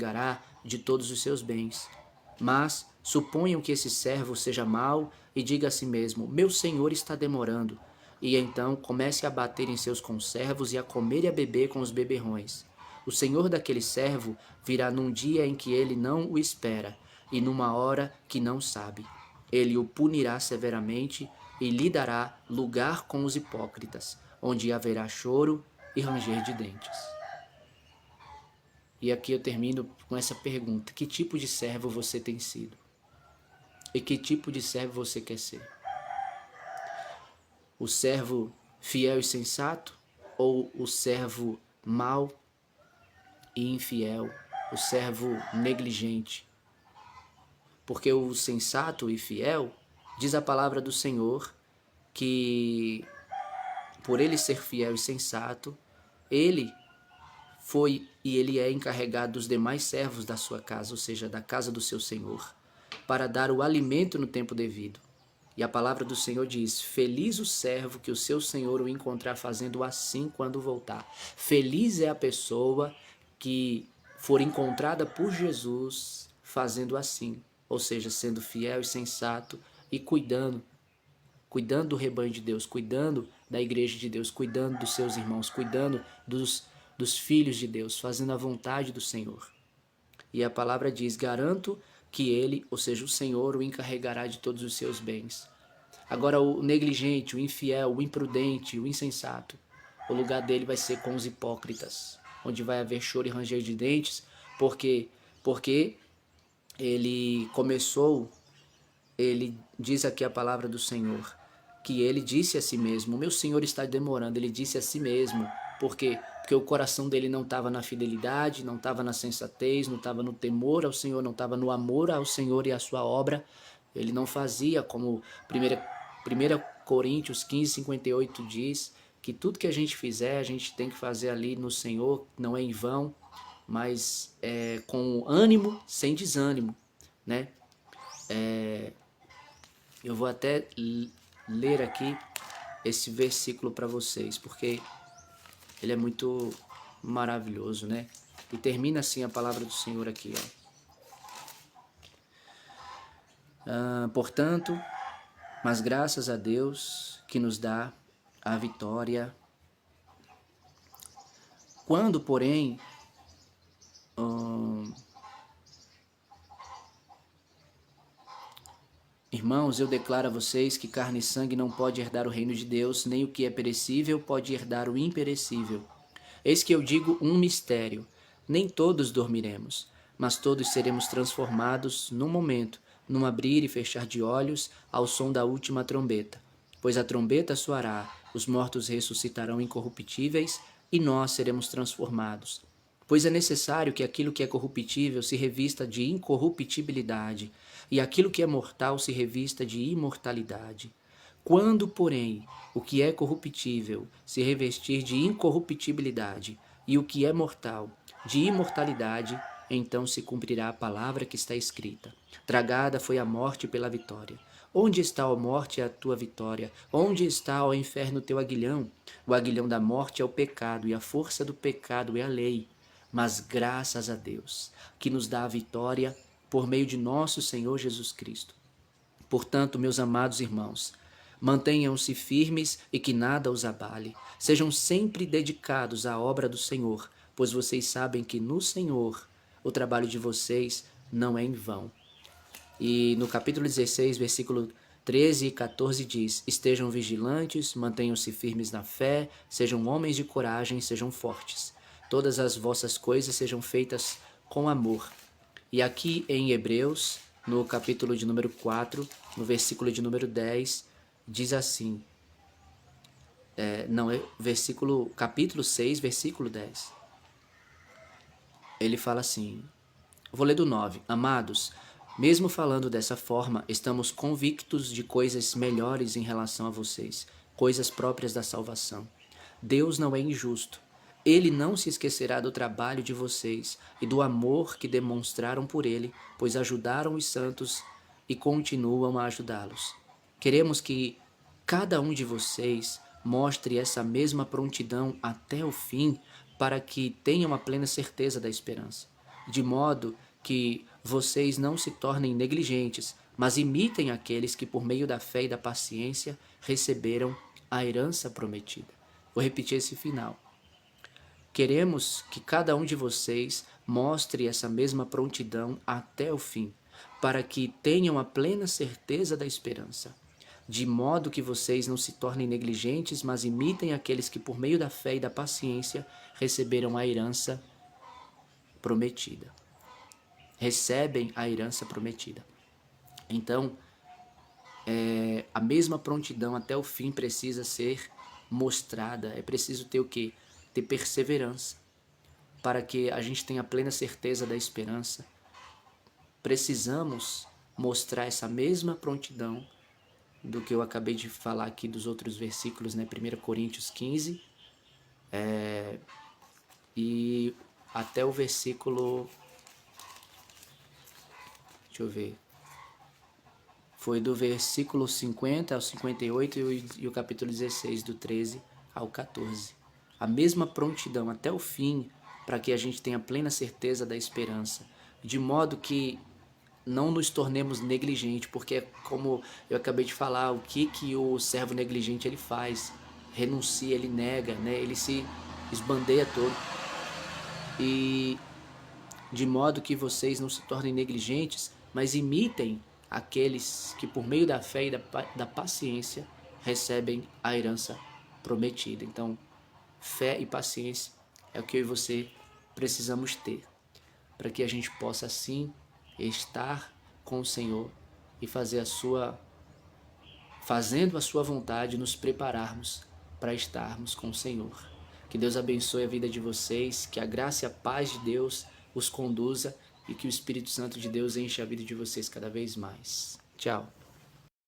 encarregará de todos os seus bens. Mas suponham que esse servo seja mau e diga a si mesmo: meu senhor está demorando. E então comece a bater em seus conservos e a comer e a beber com os beberrões. O senhor daquele servo virá num dia em que ele não o espera e numa hora que não sabe. Ele o punirá severamente e lhe dará lugar com os hipócritas, onde haverá choro e ranger de dentes. E aqui eu termino com essa pergunta: que tipo de servo você tem sido? E que tipo de servo você quer ser? O servo fiel e sensato ou o servo mau e infiel, o servo negligente? Porque o sensato e fiel, diz a palavra do Senhor, que por ele ser fiel e sensato, ele foi e ele é encarregado dos demais servos da sua casa, ou seja, da casa do seu Senhor, para dar o alimento no tempo devido. E a palavra do Senhor diz: feliz o servo que o seu Senhor o encontrar fazendo assim quando voltar. Feliz é a pessoa que for encontrada por Jesus fazendo assim, ou seja, sendo fiel e sensato e cuidando do rebanho de Deus, cuidando da igreja de Deus, cuidando dos seus irmãos, cuidando dos filhos de Deus, fazendo a vontade do Senhor. E a palavra diz: garanto que ele, ou seja, o Senhor, o encarregará de todos os seus bens. Agora o negligente, o infiel, o imprudente, o insensato, o lugar dele vai ser com os hipócritas, onde vai haver choro e ranger de dentes, porque ele começou, ele diz aqui a palavra do Senhor, que ele disse a si mesmo: meu Senhor está demorando. Ele disse a si mesmo, por quê? Porque o coração dele não estava na fidelidade, não estava na sensatez, não estava no temor ao Senhor, não estava no amor ao Senhor e à sua obra. Ele não fazia como 1 Coríntios 15:58 diz, que tudo que a gente fizer, a gente tem que fazer ali no Senhor, não é em vão, mas com ânimo, sem desânimo, né? Eu vou até ler aqui esse versículo para vocês, porque ele é muito maravilhoso, né? E termina assim a palavra do Senhor aqui, ó. Portanto, mas graças a Deus que nos dá a vitória. Quando, porém, irmãos, eu declaro a vocês que carne e sangue não pode herdar o reino de Deus, nem o que é perecível pode herdar o imperecível. Eis que eu digo um mistério: nem todos dormiremos, mas todos seremos transformados num momento, num abrir e fechar de olhos, ao som da última trombeta. Pois a trombeta soará, os mortos ressuscitarão incorruptíveis, e nós seremos transformados. Pois é necessário que aquilo que é corruptível se revista de incorruptibilidade, e aquilo que é mortal se revista de imortalidade. Quando, porém, o que é corruptível se revestir de incorruptibilidade, e o que é mortal de imortalidade, então se cumprirá a palavra que está escrita: tragada foi a morte pela vitória. Onde está, ó morte, a tua vitória? Onde está, ó inferno, o teu aguilhão? O aguilhão da morte é o pecado, e a força do pecado é a lei. Mas graças a Deus, que nos dá a vitória por meio de nosso Senhor Jesus Cristo. Portanto, meus amados irmãos, mantenham-se firmes e que nada os abale. Sejam sempre dedicados à obra do Senhor, pois vocês sabem que no Senhor o trabalho de vocês não é em vão. E no capítulo 16, versículo 13 e 14 diz: estejam vigilantes, mantenham-se firmes na fé, sejam homens de coragem, sejam fortes. Todas as vossas coisas sejam feitas com amor. E aqui em Hebreus, no capítulo de número 4, no versículo de número 10, diz assim, capítulo 6, versículo 10. Ele fala assim, vou ler do 9. Amados, mesmo falando dessa forma, estamos convictos de coisas melhores em relação a vocês, coisas próprias da salvação. Deus não é injusto. Ele não se esquecerá do trabalho de vocês e do amor que demonstraram por ele, pois ajudaram os santos e continuam a ajudá-los. Queremos que cada um de vocês mostre essa mesma prontidão até o fim, para que tenham a plena certeza da esperança. de modo que vocês não se tornem negligentes, mas imitem aqueles que por meio da fé e da paciência receberam a herança prometida. Vou repetir esse final. Queremos que cada um de vocês mostre essa mesma prontidão até o fim, para que tenham a plena certeza da esperança, de modo que vocês não se tornem negligentes, mas imitem aqueles que por meio da fé e da paciência receberam a herança prometida. Recebem a herança prometida. Então, a mesma prontidão até o fim precisa ser mostrada. É preciso ter o quê? Ter perseverança. Para que a gente tenha plena certeza da esperança, precisamos mostrar essa mesma prontidão do que eu acabei de falar aqui dos outros versículos, né? 1 Coríntios 15, e até o versículo, deixa eu ver, foi do versículo 50 ao 58 e o capítulo 16, do 13 ao 14. A mesma prontidão até o fim, para que a gente tenha plena certeza da esperança, de modo que não nos tornemos negligentes, porque como eu acabei de falar, o que o servo negligente ele faz? Renuncia, ele nega, né? Ele se esbandeia todo. E de modo que vocês não se tornem negligentes, mas imitem aqueles que por meio da fé e da paciência recebem a herança prometida. Então, fé e paciência é o que eu e você precisamos ter, para que a gente possa assim estar com o Senhor e fazendo a sua vontade, nos prepararmos para estarmos com o Senhor. Que Deus abençoe a vida de vocês, que a graça e a paz de Deus os conduza e que o Espírito Santo de Deus enche a vida de vocês cada vez mais. Tchau.